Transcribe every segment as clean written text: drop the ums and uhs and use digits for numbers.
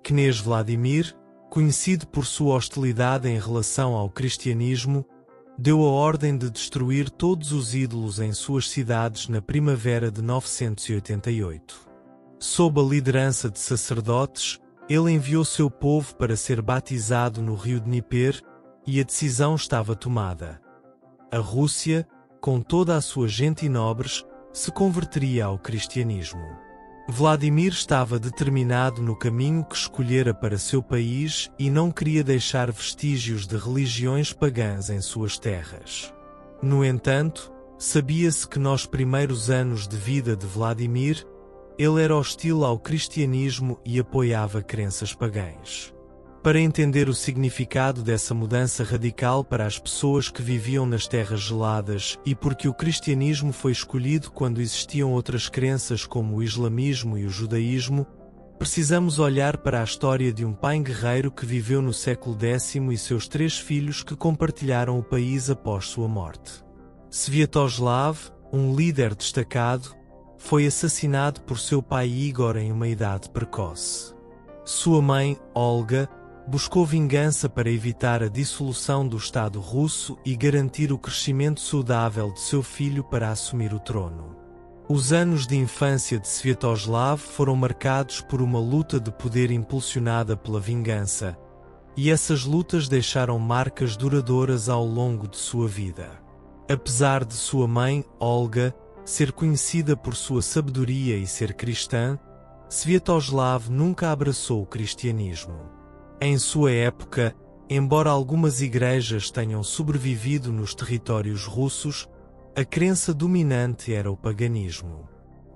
Knez Vladimir, conhecido por sua hostilidade em relação ao cristianismo, deu a ordem de destruir todos os ídolos em suas cidades na primavera de 988. Sob a liderança de sacerdotes, ele enviou seu povo para ser batizado no rio Dnieper, e a decisão estava tomada. A Rússia, com toda a sua gente e nobres, se converteria ao cristianismo. Vladimir estava determinado no caminho que escolhera para seu país e não queria deixar vestígios de religiões pagãs em suas terras. No entanto, sabia-se que nos primeiros anos de vida de Vladimir, ele era hostil ao cristianismo e apoiava crenças pagãs. Para entender o significado dessa mudança radical para as pessoas que viviam nas terras geladas e porque o cristianismo foi escolhido quando existiam outras crenças como o islamismo e o judaísmo, precisamos olhar para a história de um pai guerreiro que viveu no século X e seus 3 filhos que compartilharam o país após sua morte. Sviatoslav, um líder destacado, foi assassinado por seu pai Igor em uma idade precoce. Sua mãe, Olga, buscou vingança para evitar a dissolução do Estado russo e garantir o crescimento saudável de seu filho para assumir o trono. Os anos de infância de Sviatoslav foram marcados por uma luta de poder impulsionada pela vingança, e essas lutas deixaram marcas duradouras ao longo de sua vida. Apesar de sua mãe, Olga, ser conhecida por sua sabedoria e ser cristã, Sviatoslav nunca abraçou o cristianismo. Em sua época, embora algumas igrejas tenham sobrevivido nos territórios russos, a crença dominante era o paganismo.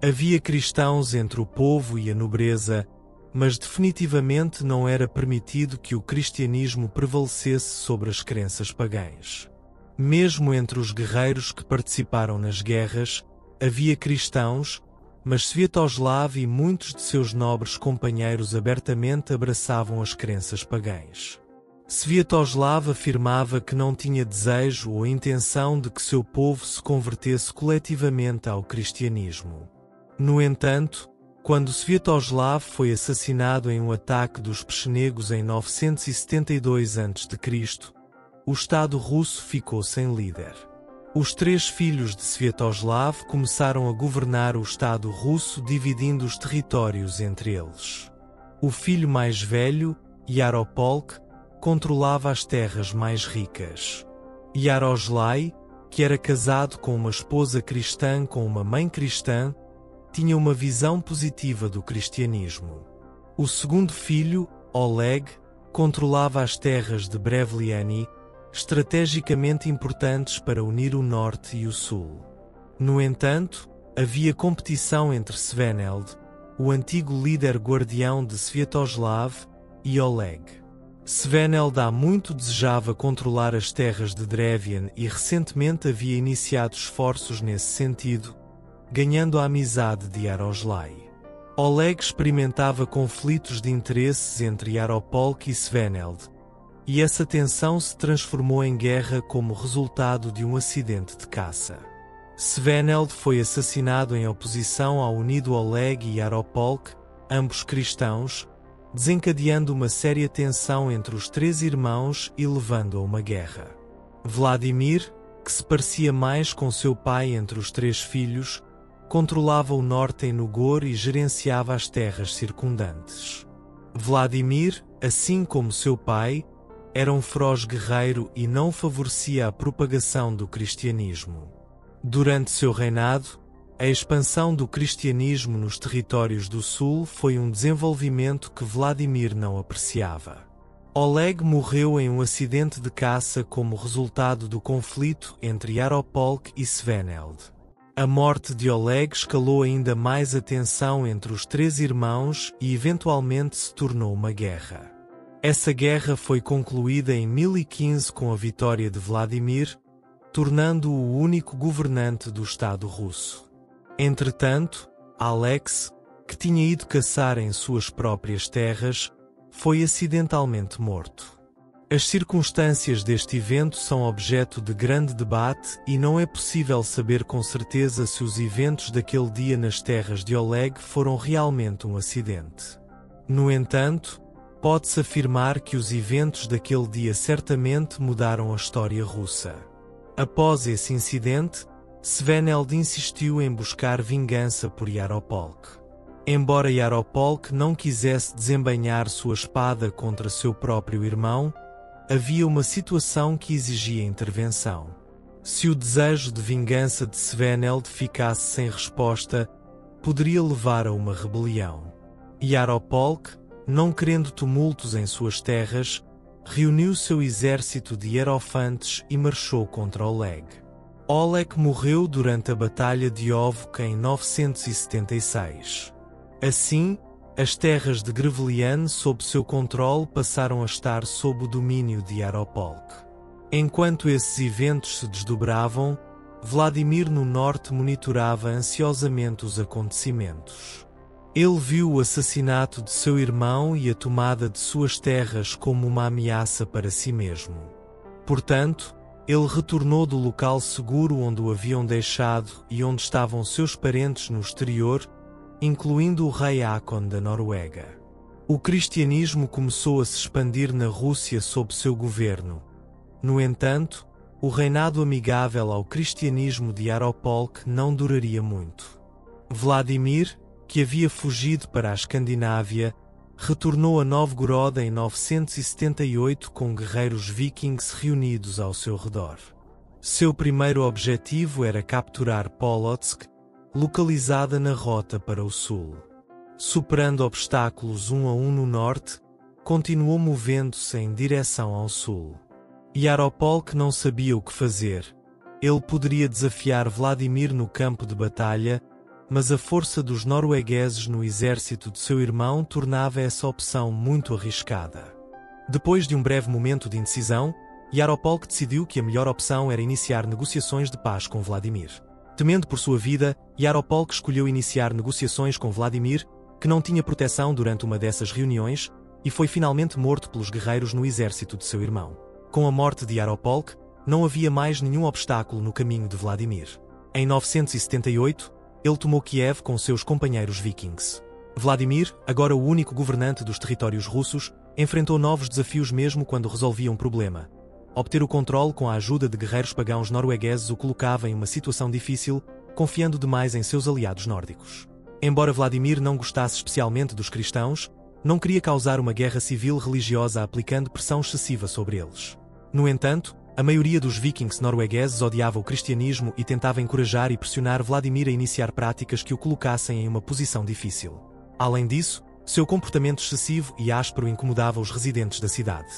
Havia cristãos entre o povo e a nobreza, mas definitivamente não era permitido que o cristianismo prevalecesse sobre as crenças pagãs. Mesmo entre os guerreiros que participaram nas guerras, havia cristãos, mas Sviatoslav e muitos de seus nobres companheiros abertamente abraçavam as crenças pagãs. Sviatoslav afirmava que não tinha desejo ou intenção de que seu povo se convertesse coletivamente ao cristianismo. No entanto, quando Sviatoslav foi assassinado em um ataque dos pechenegos em 972 a.C., o Estado russo ficou sem líder. Os 3 filhos de Sviatoslav começaram a governar o Estado russo, dividindo os territórios entre eles. O filho mais velho, Yaropolk, controlava as terras mais ricas. Yaroslai, que era casado com uma esposa cristã com uma mãe cristã, tinha uma visão positiva do cristianismo. O segundo filho, Oleg, controlava as terras de Brevliani, estrategicamente importantes para unir o norte e o sul. No entanto, havia competição entre Sveneld, o antigo líder guardião de Sviatoslav, e Oleg. Sveneld há muito desejava controlar as terras de Drevian e recentemente havia iniciado esforços nesse sentido, ganhando a amizade de Yaroslai. Oleg experimentava conflitos de interesses entre Yaropolk e Sveneld, e essa tensão se transformou em guerra como resultado de um acidente de caça. Sveneld foi assassinado em oposição ao unido Oleg e Yaropolk, ambos cristãos, desencadeando uma séria tensão entre os 3 irmãos e levando a uma guerra. Vladimir, que se parecia mais com seu pai entre os 3 filhos, controlava o norte em Nogor e gerenciava as terras circundantes. Vladimir, assim como seu pai, era um feroz guerreiro e não favorecia a propagação do cristianismo. Durante seu reinado, a expansão do cristianismo nos territórios do sul foi um desenvolvimento que Vladimir não apreciava. Oleg morreu em um acidente de caça como resultado do conflito entre Yaropolk e Sveneld. A morte de Oleg escalou ainda mais a tensão entre os 3 irmãos e eventualmente se tornou uma guerra. Essa guerra foi concluída em 1015 com a vitória de Vladimir, tornando-o o único governante do Estado russo. Entretanto, Alex, que tinha ido caçar em suas próprias terras, foi acidentalmente morto. As circunstâncias deste evento são objeto de grande debate e não é possível saber com certeza se os eventos daquele dia nas terras de Oleg foram realmente um acidente. No entanto, Pode-se afirmar que os eventos daquele dia certamente mudaram a história russa. Após esse incidente, Sveneld insistiu em buscar vingança por Yaropolk. Embora Yaropolk não quisesse desembainhar sua espada contra seu próprio irmão, havia uma situação que exigia intervenção. Se o desejo de vingança de Sveneld ficasse sem resposta, poderia levar a uma rebelião. Yaropolk, não querendo tumultos em suas terras, reuniu seu exército de hierofantes e marchou contra Oleg. Oleg morreu durante a Batalha de Ovka em 976. Assim, as terras de Grevelian sob seu controle passaram a estar sob o domínio de Yaropolk. Enquanto esses eventos se desdobravam, Vladimir no norte monitorava ansiosamente os acontecimentos. Ele viu o assassinato de seu irmão e a tomada de suas terras como uma ameaça para si mesmo. Portanto, ele retornou do local seguro onde o haviam deixado e onde estavam seus parentes no exterior, incluindo o rei Hakon da Noruega. O cristianismo começou a se expandir na Rússia sob seu governo. No entanto, o reinado amigável ao cristianismo de Yaropolk não duraria muito. Vladimir, que havia fugido para a Escandinávia, retornou a Novgorod em 978 com guerreiros vikings reunidos ao seu redor. Seu primeiro objetivo era capturar Polotsk, localizada na rota para o sul. Superando obstáculos um a um no norte, continuou movendo-se em direção ao sul. Yaropolk não sabia o que fazer. Ele poderia desafiar Vladimir no campo de batalha, mas a força dos noruegueses no exército de seu irmão tornava essa opção muito arriscada. Depois de um breve momento de indecisão, Yaropolk decidiu que a melhor opção era iniciar negociações de paz com Vladimir. Temendo por sua vida, Yaropolk escolheu iniciar negociações com Vladimir, que não tinha proteção durante uma dessas reuniões, e foi finalmente morto pelos guerreiros no exército de seu irmão. Com a morte de Yaropolk, não havia mais nenhum obstáculo no caminho de Vladimir. Em 978, ele tomou Kiev com seus companheiros vikings. Vladimir, agora o único governante dos territórios russos, enfrentou novos desafios mesmo quando resolvia um problema. Obter o controle com a ajuda de guerreiros pagãos noruegueses o colocava em uma situação difícil, confiando demais em seus aliados nórdicos. Embora Vladimir não gostasse especialmente dos cristãos, não queria causar uma guerra civil religiosa aplicando pressão excessiva sobre eles. No entanto, a maioria dos vikings noruegueses odiava o cristianismo e tentava encorajar e pressionar Vladimir a iniciar práticas que o colocassem em uma posição difícil. Além disso, seu comportamento excessivo e áspero incomodava os residentes da cidade.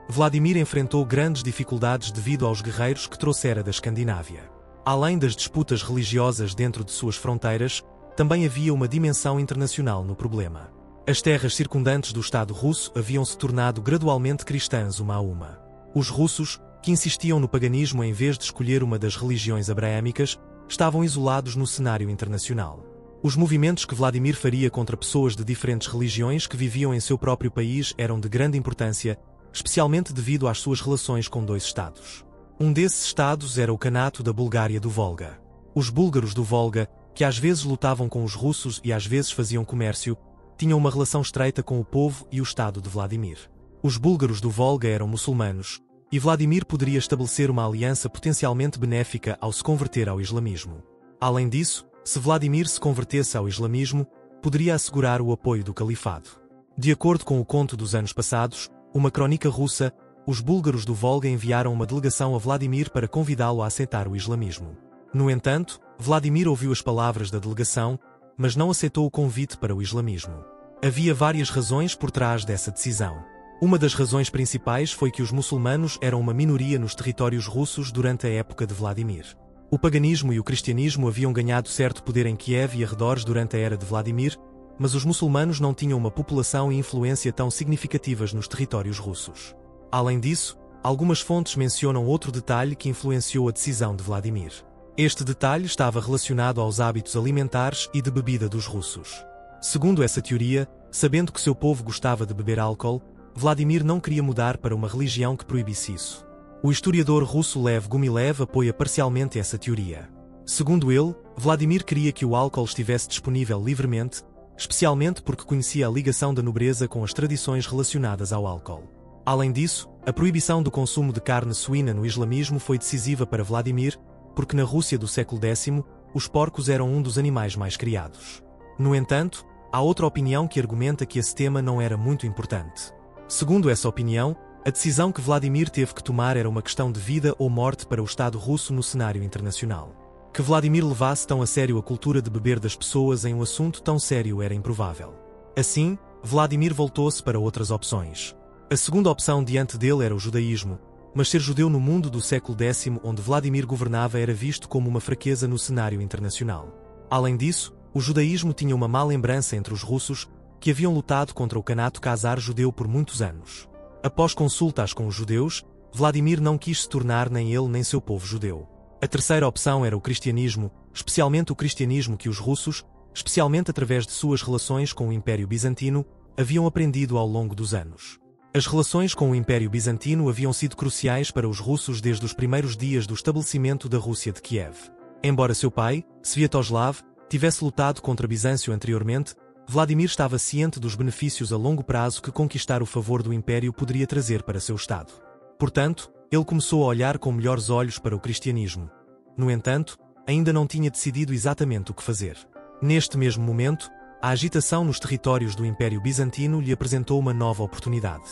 Vladimir enfrentou grandes dificuldades devido aos guerreiros que trouxera da Escandinávia. Além das disputas religiosas dentro de suas fronteiras, também havia uma dimensão internacional no problema. As terras circundantes do Estado russo haviam se tornado gradualmente cristãs uma a uma. Os russos, que insistiam no paganismo em vez de escolher uma das religiões abraâmicas, estavam isolados no cenário internacional. Os movimentos que Vladimir faria contra pessoas de diferentes religiões que viviam em seu próprio país eram de grande importância, especialmente devido às suas relações com dois estados. Um desses estados era o Kanato da Bulgária do Volga. Os búlgaros do Volga, que às vezes lutavam com os russos e às vezes faziam comércio, tinham uma relação estreita com o povo e o estado de Vladimir. Os búlgaros do Volga eram muçulmanos, e Vladimir poderia estabelecer uma aliança potencialmente benéfica ao se converter ao islamismo. Além disso, se Vladimir se convertesse ao islamismo, poderia assegurar o apoio do califado. De acordo com o conto dos anos passados, uma crônica russa, os búlgaros do Volga enviaram uma delegação a Vladimir para convidá-lo a aceitar o islamismo. No entanto, Vladimir ouviu as palavras da delegação, mas não aceitou o convite para o islamismo. Havia várias razões por trás dessa decisão. Uma das razões principais foi que os muçulmanos eram uma minoria nos territórios russos durante a época de Vladimir. O paganismo e o cristianismo haviam ganhado certo poder em Kiev e arredores durante a era de Vladimir, mas os muçulmanos não tinham uma população e influência tão significativas nos territórios russos. Além disso, algumas fontes mencionam outro detalhe que influenciou a decisão de Vladimir. Este detalhe estava relacionado aos hábitos alimentares e de bebida dos russos. Segundo essa teoria, sabendo que seu povo gostava de beber álcool, Vladimir não queria mudar para uma religião que proibisse isso. O historiador russo Lev Gumilev apoia parcialmente essa teoria. Segundo ele, Vladimir queria que o álcool estivesse disponível livremente, especialmente porque conhecia a ligação da nobreza com as tradições relacionadas ao álcool. Além disso, a proibição do consumo de carne suína no islamismo foi decisiva para Vladimir, porque na Rússia do século X, os porcos eram um dos animais mais criados. No entanto, há outra opinião que argumenta que esse tema não era muito importante. Segundo essa opinião, a decisão que Vladimir teve que tomar era uma questão de vida ou morte para o Estado russo no cenário internacional. Que Vladimir levasse tão a sério a cultura de beber das pessoas em um assunto tão sério era improvável. Assim, Vladimir voltou-se para outras opções. A segunda opção diante dele era o judaísmo, mas ser judeu no mundo do século X onde Vladimir governava era visto como uma fraqueza no cenário internacional. Além disso, o judaísmo tinha uma má lembrança entre os russos, que haviam lutado contra o Kanato Khazar judeu por muitos anos. Após consultas com os judeus, Vladimir não quis se tornar nem ele nem seu povo judeu. A terceira opção era o cristianismo, especialmente o cristianismo que os russos, especialmente através de suas relações com o Império Bizantino, haviam aprendido ao longo dos anos. As relações com o Império Bizantino haviam sido cruciais para os russos desde os primeiros dias do estabelecimento da Rússia de Kiev. Embora seu pai, Sviatoslav, tivesse lutado contra Bizâncio anteriormente, Vladimir estava ciente dos benefícios a longo prazo que conquistar o favor do Império poderia trazer para seu Estado. Portanto, ele começou a olhar com melhores olhos para o cristianismo. No entanto, ainda não tinha decidido exatamente o que fazer. Neste mesmo momento, a agitação nos territórios do Império Bizantino lhe apresentou uma nova oportunidade.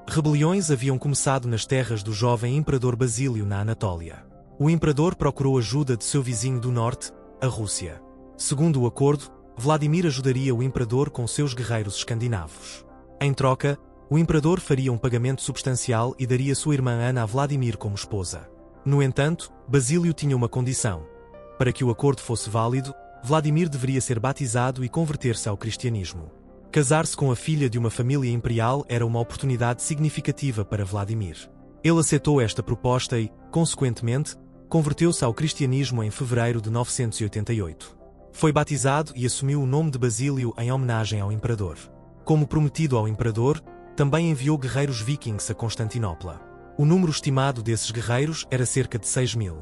Rebeliões haviam começado nas terras do jovem imperador Basílio na Anatólia. O imperador procurou ajuda de seu vizinho do norte, a Rússia. Segundo o acordo, Vladimir ajudaria o imperador com seus guerreiros escandinavos. Em troca, o imperador faria um pagamento substancial e daria sua irmã Ana a Vladimir como esposa. No entanto, Basílio tinha uma condição. Para que o acordo fosse válido, Vladimir deveria ser batizado e converter-se ao cristianismo. Casar-se com a filha de uma família imperial era uma oportunidade significativa para Vladimir. Ele aceitou esta proposta e, consequentemente, converteu-se ao cristianismo em fevereiro de 988. Foi batizado e assumiu o nome de Basílio em homenagem ao imperador. Como prometido ao imperador, também enviou guerreiros vikings a Constantinopla. O número estimado desses guerreiros era cerca de 6.000.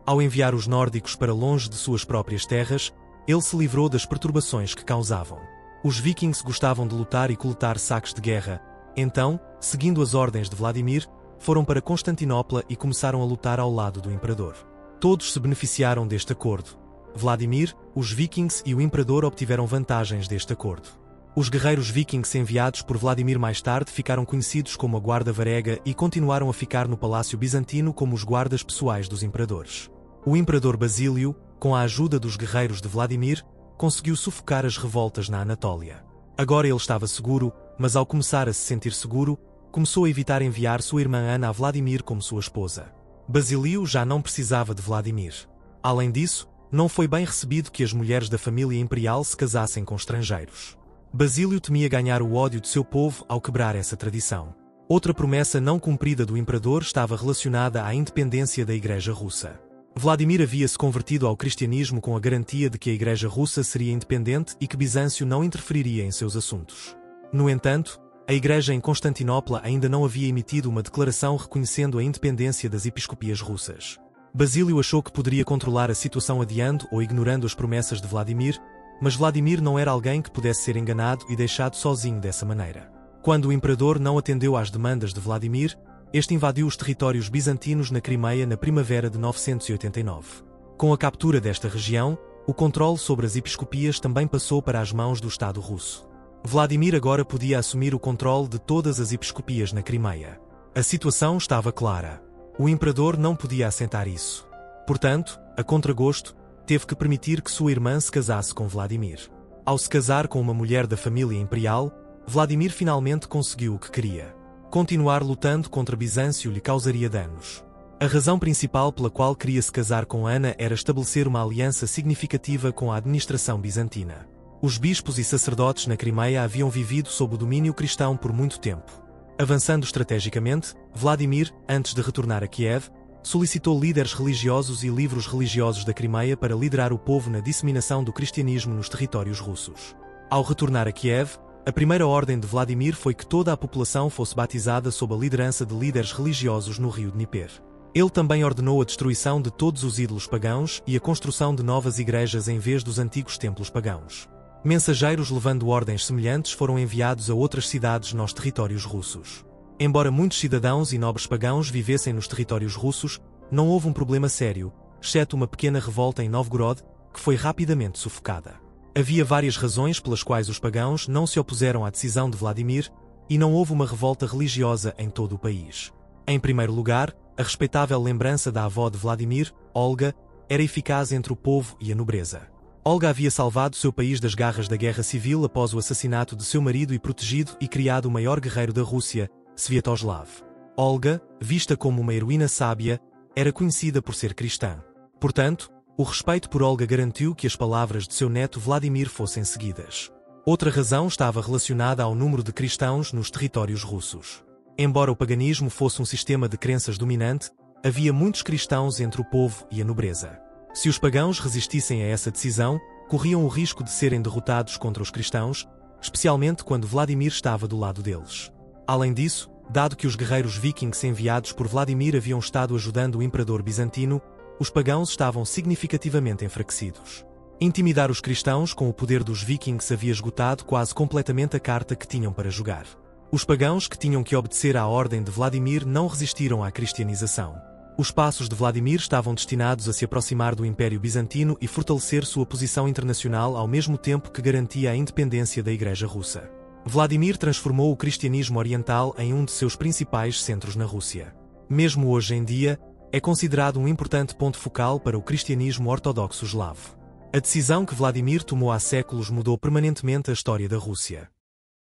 Ao enviar os nórdicos para longe de suas próprias terras, ele se livrou das perturbações que causavam. Os vikings gostavam de lutar e coletar sacos de guerra, então, seguindo as ordens de Vladimir, foram para Constantinopla e começaram a lutar ao lado do imperador. Todos se beneficiaram deste acordo. Vladimir, os vikings e o imperador obtiveram vantagens deste acordo. Os guerreiros vikings enviados por Vladimir mais tarde ficaram conhecidos como a Guarda Varega e continuaram a ficar no Palácio Bizantino como os guardas pessoais dos imperadores. O imperador Basílio, com a ajuda dos guerreiros de Vladimir, conseguiu sufocar as revoltas na Anatólia. Agora ele estava seguro, mas ao começar a se sentir seguro, começou a evitar enviar sua irmã Ana a Vladimir como sua esposa. Basílio já não precisava de Vladimir. Além disso, não foi bem recebido que as mulheres da família imperial se casassem com estrangeiros. Basílio temia ganhar o ódio de seu povo ao quebrar essa tradição. Outra promessa não cumprida do imperador estava relacionada à independência da Igreja Russa. Vladimir havia se convertido ao cristianismo com a garantia de que a Igreja Russa seria independente e que Bizâncio não interferiria em seus assuntos. No entanto, a Igreja em Constantinopla ainda não havia emitido uma declaração reconhecendo a independência das episcopias russas. Basílio achou que poderia controlar a situação adiando ou ignorando as promessas de Vladimir, mas Vladimir não era alguém que pudesse ser enganado e deixado sozinho dessa maneira. Quando o imperador não atendeu às demandas de Vladimir, este invadiu os territórios bizantinos na Crimeia na primavera de 989. Com a captura desta região, o controle sobre as episcopias também passou para as mãos do Estado russo. Vladimir agora podia assumir o controle de todas as episcopias na Crimeia. A situação estava clara. O imperador não podia aceitar isso. Portanto, a contragosto, teve que permitir que sua irmã se casasse com Vladimir. Ao se casar com uma mulher da família imperial, Vladimir finalmente conseguiu o que queria. Continuar lutando contra Bizâncio lhe causaria danos. A razão principal pela qual queria se casar com Ana era estabelecer uma aliança significativa com a administração bizantina. Os bispos e sacerdotes na Crimeia haviam vivido sob o domínio cristão por muito tempo. Avançando estrategicamente, Vladimir, antes de retornar a Kiev, solicitou líderes religiosos e livros religiosos da Crimeia para liderar o povo na disseminação do cristianismo nos territórios russos. Ao retornar a Kiev, a primeira ordem de Vladimir foi que toda a população fosse batizada sob a liderança de líderes religiosos no rio Dnieper. Ele também ordenou a destruição de todos os ídolos pagãos e a construção de novas igrejas em vez dos antigos templos pagãos. Mensageiros levando ordens semelhantes foram enviados a outras cidades nos territórios russos. Embora muitos cidadãos e nobres pagãos vivessem nos territórios russos, não houve um problema sério, exceto uma pequena revolta em Novgorod, que foi rapidamente sufocada. Havia várias razões pelas quais os pagãos não se opuseram à decisão de Vladimir, e não houve uma revolta religiosa em todo o país. Em primeiro lugar, a respeitável lembrança da avó de Vladimir, Olga, era eficaz entre o povo e a nobreza. Olga havia salvado seu país das garras da guerra civil após o assassinato de seu marido e protegido e criado o maior guerreiro da Rússia, Sviatoslav. Olga, vista como uma heroína sábia, era conhecida por ser cristã. Portanto, o respeito por Olga garantiu que as palavras de seu neto Vladimir fossem seguidas. Outra razão estava relacionada ao número de cristãos nos territórios russos. Embora o paganismo fosse um sistema de crenças dominante, havia muitos cristãos entre o povo e a nobreza. Se os pagãos resistissem a essa decisão, corriam o risco de serem derrotados contra os cristãos, especialmente quando Vladimir estava do lado deles. Além disso, dado que os guerreiros vikings enviados por Vladimir haviam estado ajudando o imperador bizantino, os pagãos estavam significativamente enfraquecidos. Intimidar os cristãos com o poder dos vikings havia esgotado quase completamente a carta que tinham para jogar. Os pagãos que tinham que obedecer à ordem de Vladimir não resistiram à cristianização. Os passos de Vladimir estavam destinados a se aproximar do Império Bizantino e fortalecer sua posição internacional ao mesmo tempo que garantia a independência da Igreja Russa. Vladimir transformou o cristianismo oriental em um de seus principais centros na Rússia. Mesmo hoje em dia, é considerado um importante ponto focal para o cristianismo ortodoxo eslavo. A decisão que Vladimir tomou há séculos mudou permanentemente a história da Rússia.